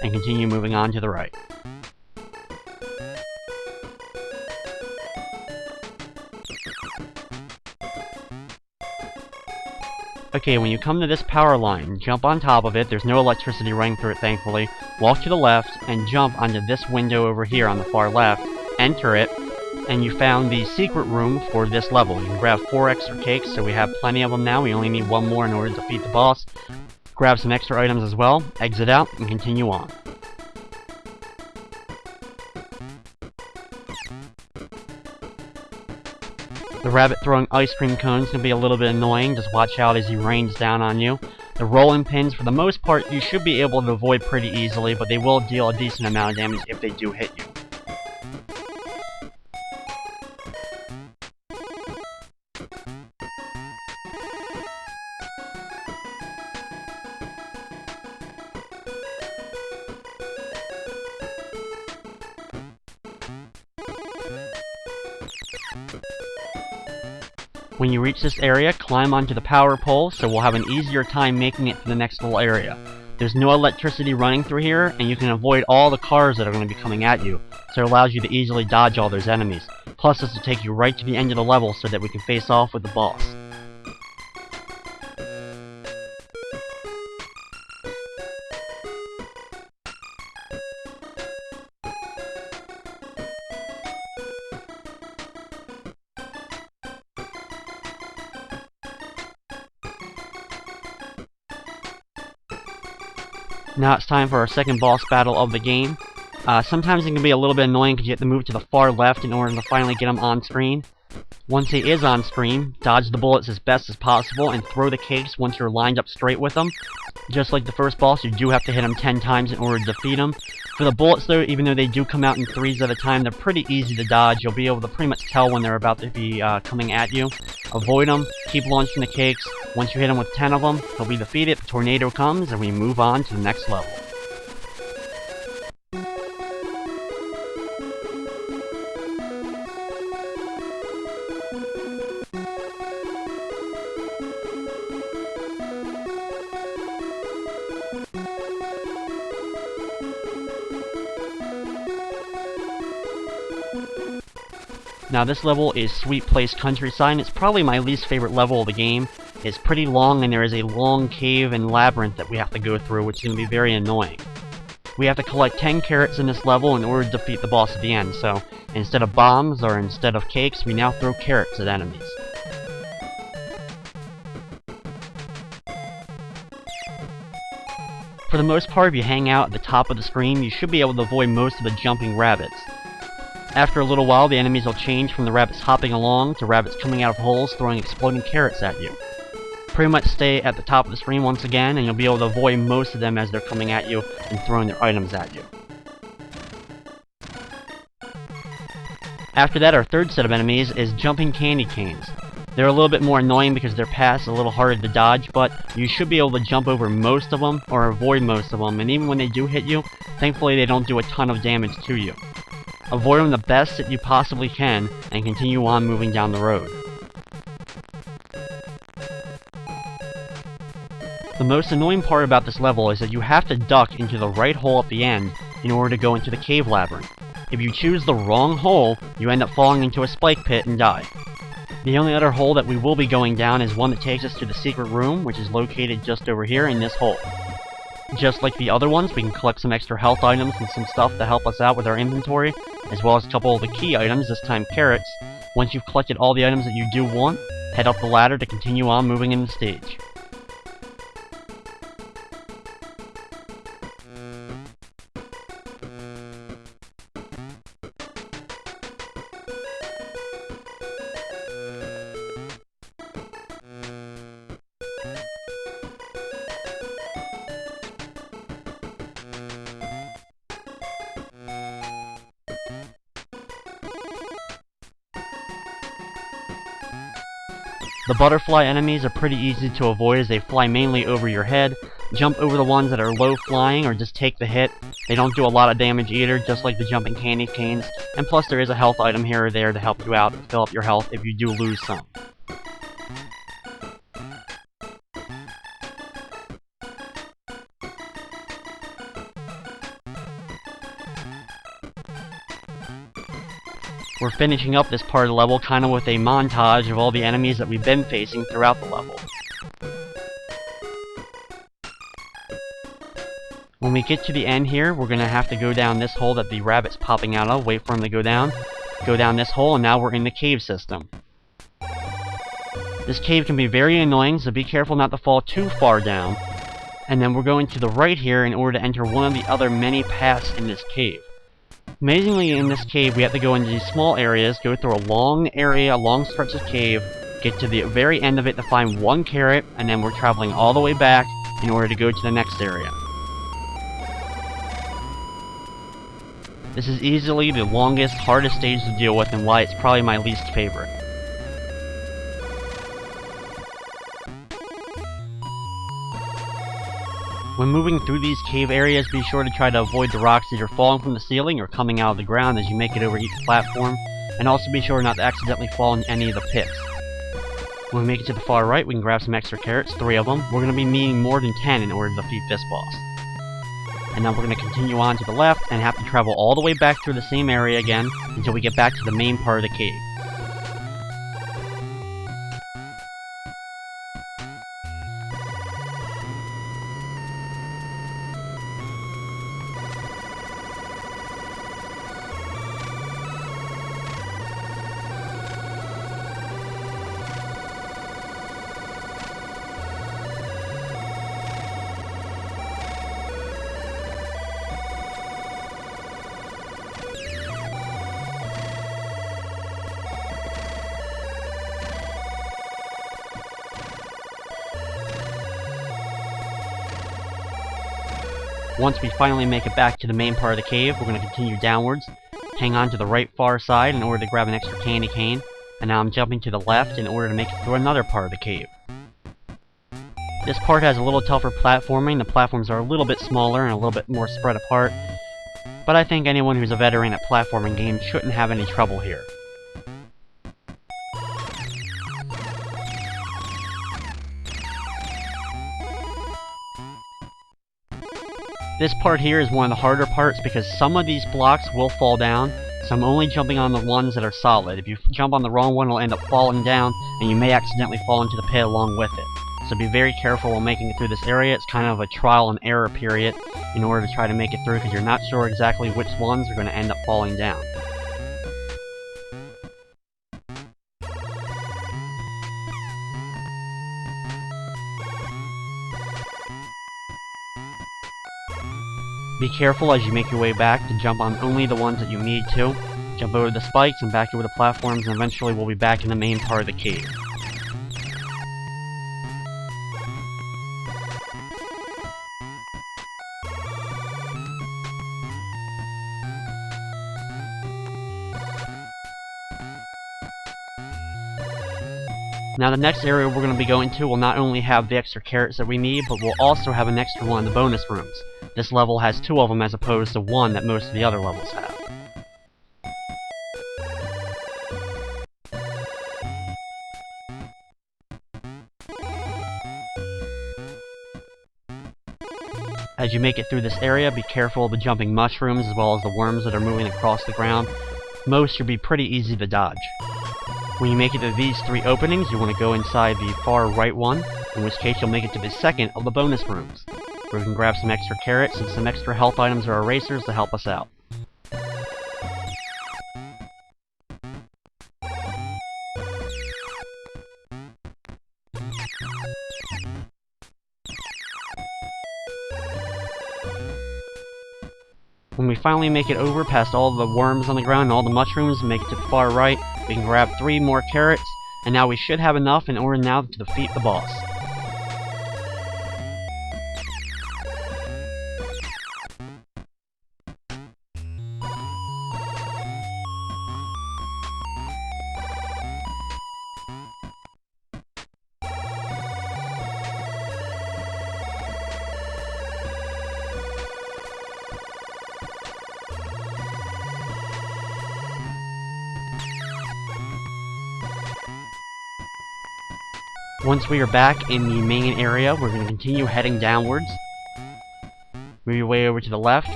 and continue moving on to the right. Okay, when you come to this power line, jump on top of it. There's no electricity running through it, thankfully. Walk to the left, and jump onto this window over here on the far left. Enter it, and you found the secret room for this level. You can grab 4 extra cakes, so we have plenty of them now. We only need 1 more in order to defeat the boss. Grab some extra items as well, exit out, and continue on. The rabbit throwing ice cream cones can be a little bit annoying. Just watch out as he rains down on you. The rolling pins, for the most part, you should be able to avoid pretty easily, but they will deal a decent amount of damage if they do hit you. When you reach this area, climb onto the power pole, so we'll have an easier time making it to the next little area. There's no electricity running through here, and you can avoid all the cars that are going to be coming at you, so it allows you to easily dodge all those enemies. Plus, this will take you right to the end of the level so that we can face off with the boss. Now it's time for our second boss battle of the game. Sometimes it can be a little bit annoying because you have to move to the far left in order to finally get him on screen. Once he is on screen, dodge the bullets as best as possible and throw the cakes once you're lined up straight with them. Just like the first boss, you do have to hit him 10 times in order to defeat him. For the bullets though, even though they do come out in 3s at a time, they're pretty easy to dodge. You'll be able to pretty much tell when they're about to be coming at you. Avoid them, keep launching the cakes. Once you hit him with 10 of them, he'll be defeated, the tornado comes, and we move on to the next level. Now this level is Sweet Place Countryside, and it's probably my least favorite level of the game. It's pretty long, and there is a long cave and labyrinth that we have to go through, which is going to be very annoying. We have to collect 10 carrots in this level in order to defeat the boss at the end, so instead of bombs or instead of cakes, we now throw carrots at enemies. For the most part, if you hang out at the top of the screen, you should be able to avoid most of the jumping rabbits. After a little while, the enemies will change from the rabbits hopping along to rabbits coming out of holes throwing exploding carrots at you. Pretty much stay at the top of the screen once again, and you'll be able to avoid most of them as they're coming at you and throwing their items at you. After that, our third set of enemies is jumping candy canes. They're a little bit more annoying because their paths are a little harder to dodge, but you should be able to jump over most of them or avoid most of them, and even when they do hit you, thankfully they don't do a ton of damage to you. Avoid them the best that you possibly can, and continue on moving down the road. The most annoying part about this level is that you have to duck into the right hole at the end in order to go into the cave labyrinth. If you choose the wrong hole, you end up falling into a spike pit and die. The only other hole that we will be going down is one that takes us to the secret room, which is located just over here in this hole. Just like the other ones, we can collect some extra health items and some stuff to help us out with our inventory, as well as a couple of the key items, this time carrots. Once you've collected all the items that you do want, head up the ladder to continue on moving in the stage. The butterfly enemies are pretty easy to avoid as they fly mainly over your head. Jump over the ones that are low flying or just take the hit. They don't do a lot of damage either, just like the jumping candy canes. And plus there is a health item here or there to help you out, fill up your health if you do lose some. We're finishing up this part of the level kind of with a montage of all the enemies that we've been facing throughout the level. When we get to the end here, we're going to have to go down this hole that the rabbit's popping out of, wait for him to go down this hole, and now we're in the cave system. This cave can be very annoying, so be careful not to fall too far down. And then we're going to the right here in order to enter one of the other many paths in this cave. Amazingly, in this cave, we have to go into these small areas, go through a long area, a long stretch of cave, get to the very end of it to find one carrot, and then we're traveling all the way back in order to go to the next area. This is easily the longest, hardest stage to deal with, and why it's probably my least favorite. When moving through these cave areas, be sure to try to avoid the rocks either falling from the ceiling or coming out of the ground as you make it over each platform, and also be sure not to accidentally fall in any of the pits. When we make it to the far right, we can grab some extra carrots, 3 of them. We're going to be needing more than 10 in order to defeat this boss. And then we're going to continue on to the left and have to travel all the way back through the same area again until we get back to the main part of the cave. Once we finally make it back to the main part of the cave, we're going to continue downwards, hang on to the right far side in order to grab an extra candy cane, and now I'm jumping to the left in order to make it through another part of the cave. This part has a little tougher platforming. The platforms are a little bit smaller and a little bit more spread apart, but I think anyone who's a veteran at platforming games shouldn't have any trouble here. This part here is one of the harder parts because some of these blocks will fall down, so I'm only jumping on the ones that are solid. If you jump on the wrong one, it'll end up falling down, and you may accidentally fall into the pit along with it. So be very careful while making it through this area. It's kind of a trial and error period in order to try to make it through because you're not sure exactly which ones are going to end up falling down. Be careful as you make your way back to jump on only the ones that you need to. Jump over the spikes and back over the platforms, and eventually we'll be back in the main part of the cave. Now the next area we're going to be going to will not only have the extra carrots that we need, but we'll also have an extra one in the bonus rooms. This level has 2 of them as opposed to 1 that most of the other levels have. As you make it through this area, be careful of the jumping mushrooms as well as the worms that are moving across the ground. Most should be pretty easy to dodge. When you make it to these 3 openings, you want to go inside the far right one, in which case you'll make it to the second of the bonus rooms, where we can grab some extra carrots and some extra health items or erasers to help us out. When we finally make it over past all the worms on the ground and all the mushrooms and make it to the far right, we can grab 3 more carrots, and now we should have enough in order now to defeat the boss. Once we are back in the main area, we're going to continue heading downwards. Move your way over to the left,